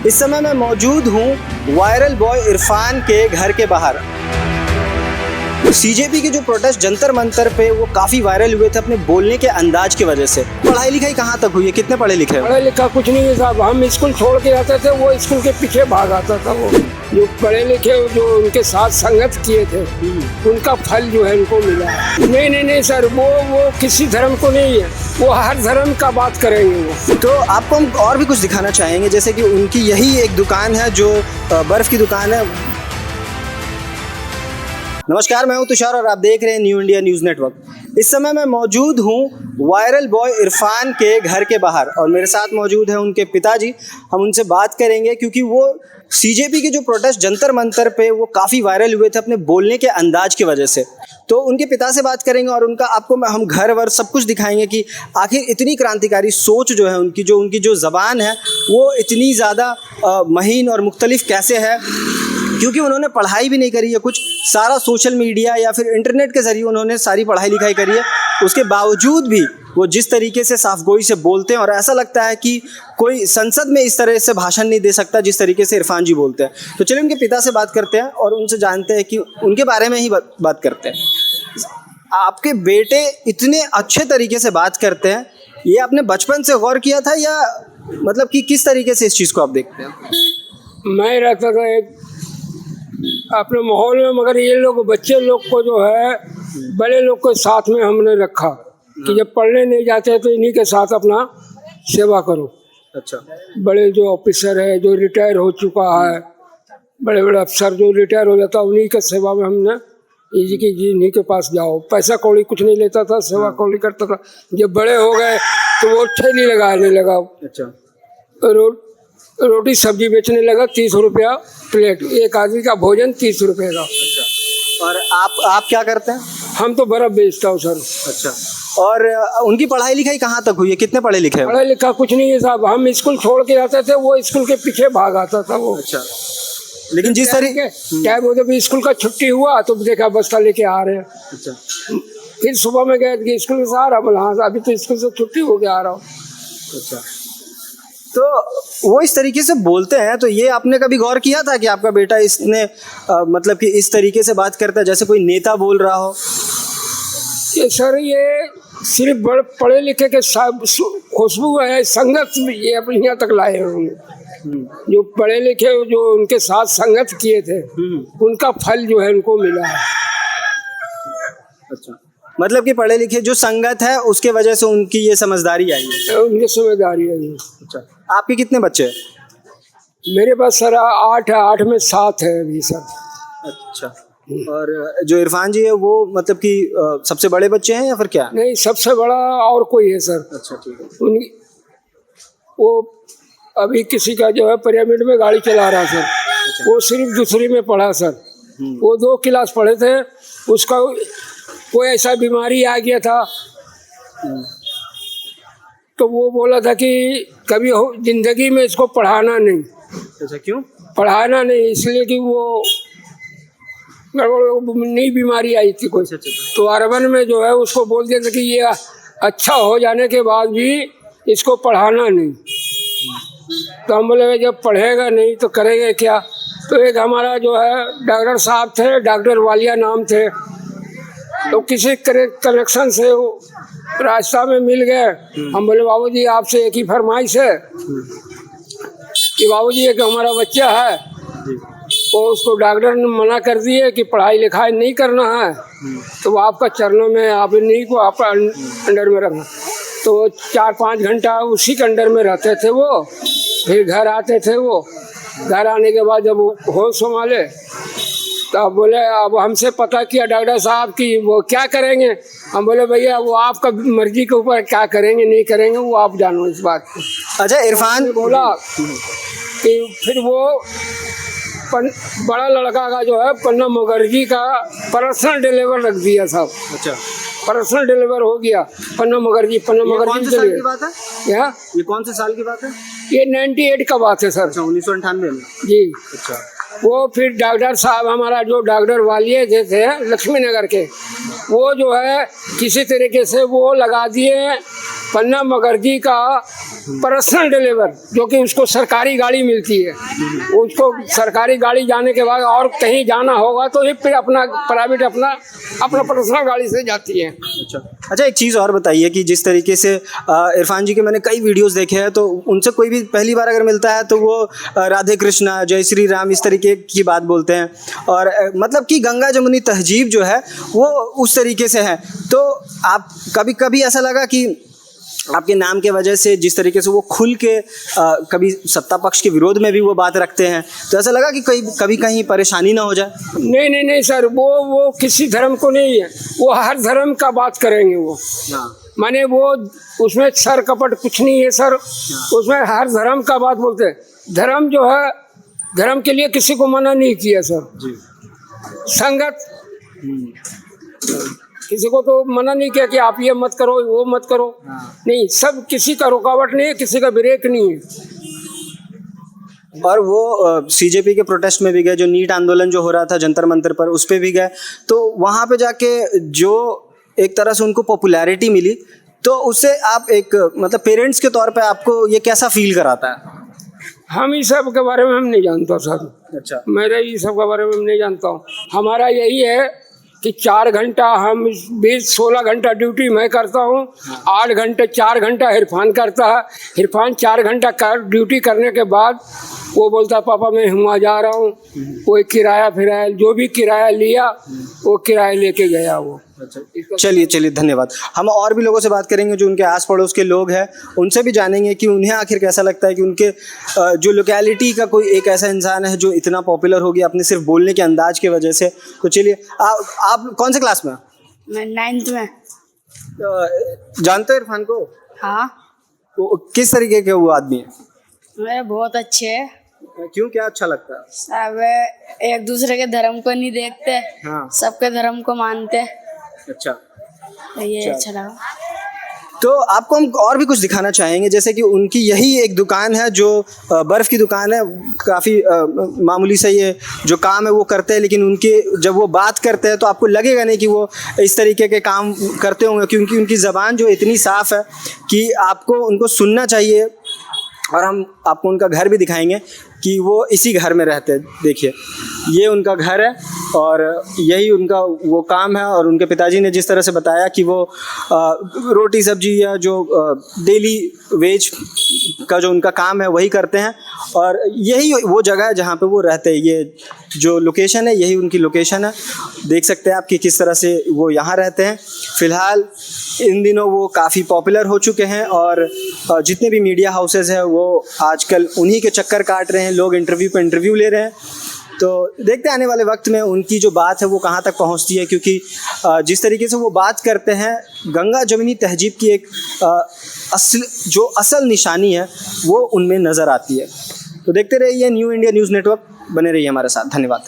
इस समय मैं मौजूद हूँ वायरल बॉय इरफान के घर के बाहर। सीजेपी के जो प्रोटेस्ट जंतर मंतर पे वो काफी वायरल हुए थे अपने बोलने के अंदाज की वजह से। पढ़ाई लिखाई कहाँ तक हुई है, कितने पढ़े लिखे हो? पढ़ा लिखा कुछ नहीं है साहब, हम स्कूल छोड़ के आते थे, वो स्कूल के पीछे भाग आता था। वो जो पढ़े लिखे जो उनके साथ संगत किए थे उनका फल जो है उनको मिला। नहीं सर, वो किसी धर्म को नहीं है, वो हर धर्म का बात करेंगे वो। तो आपको हम और भी कुछ दिखाना चाहेंगे, जैसे कि उनकी यही एक दुकान है जो बर्फ की दुकान है। नमस्कार, मैं हूं तुषार और आप देख रहे हैं न्यू इंडिया न्यूज़ नेटवर्क। इस समय मैं मौजूद हूं वायरल बॉय इरफान के घर के बाहर और मेरे साथ मौजूद हैं उनके पिताजी। हम उनसे बात करेंगे क्योंकि वो सीजेपी के जो प्रोटेस्ट जंतर मंतर पे वो काफ़ी वायरल हुए थे अपने बोलने के अंदाज की वजह से। तो उनके पिता से बात करेंगे और उनका आपको हम घर वर सब कुछ दिखाएंगे कि आखिर इतनी क्रांतिकारी सोच जो है उनकी जो ज़बान है वो इतनी ज़्यादा महीन और मुख्तलिफ कैसे है, क्योंकि उन्होंने पढ़ाई भी नहीं करी है कुछ, सारा सोशल मीडिया या फिर इंटरनेट के ज़रिए उन्होंने सारी पढ़ाई लिखाई करी है। उसके बावजूद भी वो जिस तरीके से साफगोई से बोलते हैं और ऐसा लगता है कि कोई संसद में इस तरह से भाषण नहीं दे सकता जिस तरीके से इरफान जी बोलते हैं। तो चलिए उनके पिता से बात करते हैं और उनसे जानते हैं कि उनके बारे में ही बात करते हैं। आपके बेटे इतने अच्छे तरीके से बात करते हैं, ये आपने बचपन से गौर किया था या मतलब कि किस तरीके से इस चीज़ को आप देखते हैं? मैं रहता था एक अपने माहौल में, मगर ये लोग बच्चे लोग को जो है बड़े लोग के साथ में हमने रखा कि जब पढ़ने नहीं जाते तो इन्हीं के साथ अपना सेवा करो। अच्छा, बड़े जो ऑफिसर है जो रिटायर हो चुका है, बड़े बड़े अफसर जो रिटायर हो जाता उन्हीं के सेवा में हमने जी की जी इन्हीं के पास जाओ। पैसा कौड़ी कुछ नहीं लेता था, सेवा कौड़ी करता था। जब बड़े हो गए तो वो ठेली लगाने लगा। अच्छा, रोटी सब्जी बेचने लगा, 30 रुपया प्लेट, एक आदमी का भोजन 30 रुपये का। अच्छा, और आप क्या करते हैं? हम तो बर्फ बेचता हूँ सर। अच्छा, और उनकी पढ़ाई लिखाई कहाँ तक हुई है, कितने पढ़े लिखे? पढ़ा लिखा कुछ नहीं है साहब, हम स्कूल छोड़ के आते थे, वो स्कूल के पीछे भाग आता था वो। अच्छा, लेकिन जिस तरीके क्या बोलते भी स्कूल का छुट्टी हुआ तो देखा बस्ता लेके आ रहे हैं। अच्छा, फिर सुबह में गए स्कूल से आ रहा, बोला हाँ अभी तो स्कूल से छुट्टी हो गया आ रहा हूँ। अच्छा, तो वो इस तरीके से बोलते हैं, तो ये आपने कभी गौर किया था कि आपका बेटा इसने मतलब कि इस तरीके से बात करता है जैसे कोई नेता बोल रहा हो? ये सर ये सिर्फ पढ़े लिखे के खुशबू है, संगत ये अपने यहाँ तक लाए होंगे। जो पढ़े लिखे जो उनके साथ संगत किए थे उनका फल जो है उनको मिला है। अच्छा, मतलब कि पढ़े लिखे जो संगत है उसके वजह से उनकी ये समझदारी आई है, उनकी समझदारी आई है। अच्छा, आपके कितने बच्चे हैं? मेरे पास सर 8 है, 8 में 7 है अभी सर। अच्छा, और जो इरफान जी है वो मतलब कि सबसे बड़े बच्चे हैं या फिर क्या? नहीं, सबसे बड़ा और कोई है सर। अच्छा, ठीक है। वो अभी किसी का जो है पिरामिड में गाड़ी चला रहा सर। अच्छा, वो सिर्फ दूसरी में पढ़ा सर। वो 2 क्लास पढ़े थे, उसका कोई ऐसा बीमारी आ गया था तो वो बोला था कि कभी जिंदगी में इसको पढ़ाना नहीं। अच्छा, क्यों पढ़ाना नहीं? इसलिए कि वो नई बीमारी आई थी कोई। तो अरबन में जो है उसको बोल दिया था कि ये अच्छा हो जाने के बाद भी इसको पढ़ाना नहीं। तो हम बोले जब पढ़ेगा नहीं तो करेंगे क्या? तो एक हमारा जो है डॉक्टर साहब थे, डॉक्टर वालिया नाम थे, तो किसी कनेक्शन से रास्ता में मिल गए। हम बोले बाबूजी आपसे एक ही फरमाइश है कि बाबूजी एक हमारा बच्चा है, तो उसको डॉक्टर ने मना कर दिए कि पढ़ाई लिखाई नहीं करना है, तो वो आपका चरणों में आप नहीं को आप अंडर में रखना। तो 4-5 घंटा उसी के अंडर में रहते थे वो, फिर घर आते थे। वो घर आने के बाद जब वो होश संभाले तो अब बोले अब हमसे पता किया डॉक्टर साहब कि वो क्या करेंगे। हम बोले भैया वो आपका मर्जी के ऊपर, क्या करेंगे नहीं करेंगे वो आप जानो इस बात को। अच्छा, इरफान बोला कि फिर वो बड़ा लड़का का जो है पन्ना मुखर्जी का पर्सनल डिलीवर रख दिया साहब। अच्छा, पर्सनल डिलीवर हो गया पन्ना मुखर्जी के लिए। बात है क्या? ये कौन से साल की बात है? ये 98 का बात है सर। अच्छा, 1998 में जी। अच्छा, वो फिर डॉक्टर साहब हमारा जो डॉक्टर वालिए थे लक्ष्मी नगर के, वो जो है किसी तरीके से वो लगा दिए पन्ना मुखर्जी का पर्सनल ड्राइवर, जो कि उसको सरकारी गाड़ी मिलती है, उसको सरकारी गाड़ी जाने के बाद और कहीं जाना होगा तो ये फिर अपना प्राइवेट अपना पर्सनल गाड़ी से जाती है। अच्छा, एक चीज़ और बताइए कि जिस तरीके से इरफान जी के मैंने कई वीडियोस देखे हैं, तो उनसे कोई भी पहली बार अगर मिलता है तो वो राधे कृष्णा, जय श्री राम इस तरीके की बात बोलते हैं, और मतलब कि गंगा जमुनी तहजीब जो है वो उस तरीके से है। तो आप कभी कभी ऐसा लगा कि आपके नाम के वजह से जिस तरीके से वो खुल के कभी सत्ता पक्ष के विरोध में भी वो बात रखते हैं, तो ऐसा लगा कि कभी कहीं परेशानी ना हो जाए? नहीं सर, वो किसी धर्म को नहीं है, वो हर धर्म का बात करेंगे वो। माने वो उसमें सर कपट कुछ नहीं है सर, उसमें हर धर्म का बात बोलते हैं। धर्म जो है, धर्म के लिए किसी को मना नहीं किया सर जी। संगत किसी को तो मना नहीं किया कि आप ये मत करो वो मत करो, नहीं, सब किसी का रुकावट नहीं है, किसी का ब्रेक नहीं है। और वो सीजेपी के प्रोटेस्ट में भी गए, जो नीट आंदोलन जो हो रहा था जंतर मंतर पर, उस पे भी गए, तो वहाँ पे जाके जो एक तरह से उनको पॉपुलैरिटी मिली, तो उससे आप एक मतलब पेरेंट्स के तौर पे आपको ये कैसा फील कराता है? हम इस सब के बारे में हम नहीं जानता सर। अच्छा, मेरे इस सब के बारे में हम नहीं जानता हूँ। हमारा यही है कि 4 घंटा हम 16 घंटा ड्यूटी मैं करता हूँ, 8 घंटे 4 घंटा इरफान करता है। इरफान 4 घंटा ड्यूटी करने के बाद वो बोलता है पापा मैं हुआ जा रहा हूँ, कोई किराया फिराया जो भी किराया लिया वो किराया लेके गया वो। चलिए धन्यवाद। हम और भी लोगों से बात करेंगे जो उनके आस पड़ोस के लोग हैं, उनसे भी जानेंगे कि उन्हें आखिर कैसा लगता है कि उनके जो लोकेलिटी का कोई एक ऐसा इंसान है जो इतना पॉपुलर हो गया अपने सिर्फ बोलने के अंदाज की वजह से। तो चलिए, आप कौन से क्लास में? मैं 9th में। जानते हो इरफान को? हाँ। तो किस तरीके के वो आदमी है? मेरे बहुत अच्छे है। क्यों, क्या अच्छा लगता है? सब एक दूसरे के धर्म को नहीं देखते, हाँ। सबके धर्म को मानते। अच्छा, तो ये अच्छा लगा। तो आपको हम और भी कुछ दिखाना चाहेंगे, जैसे कि उनकी यही एक दुकान है जो बर्फ़ की दुकान है। काफ़ी मामूली सा ये जो काम है वो करते हैं, लेकिन उनके जब वो बात करते हैं तो आपको लगेगा नहीं कि वो इस तरीके के काम करते होंगे, क्योंकि उनकी ज़बान जो इतनी साफ़ है कि आपको उनको सुनना चाहिए। और हम आपको उनका घर भी दिखाएंगे कि वो इसी घर में रहते हैं। देखिए, ये उनका घर है और यही उनका वो काम है। और उनके पिताजी ने जिस तरह से बताया कि वो रोटी सब्जी या जो डेली वेज का जो उनका काम है वही करते हैं, और यही वो जगह है जहाँ पे वो रहते हैं। ये जो लोकेशन है यही उनकी लोकेशन है। देख सकते हैं आप कि किस तरह से वो यहाँ रहते हैं। फ़िलहाल इन दिनों वो काफ़ी पॉपुलर हो चुके हैं, और जितने भी मीडिया हाउसेस हैं वो आजकल उन्हीं के चक्कर काट रहे हैं। लोग इंटरव्यू पे इंटरव्यू ले रहे हैं। तो देखते हैं आने वाले वक्त में उनकी जो बात है वो कहाँ तक पहुँचती है, क्योंकि जिस तरीके से वो बात करते हैं, गंगा जमुनी तहजीब की एक असल निशानी है वो उनमें नज़र आती है। तो देखते रहिए न्यू इंडिया न्यूज़ नेटवर्क, बने रहिए हमारे साथ। धन्यवाद।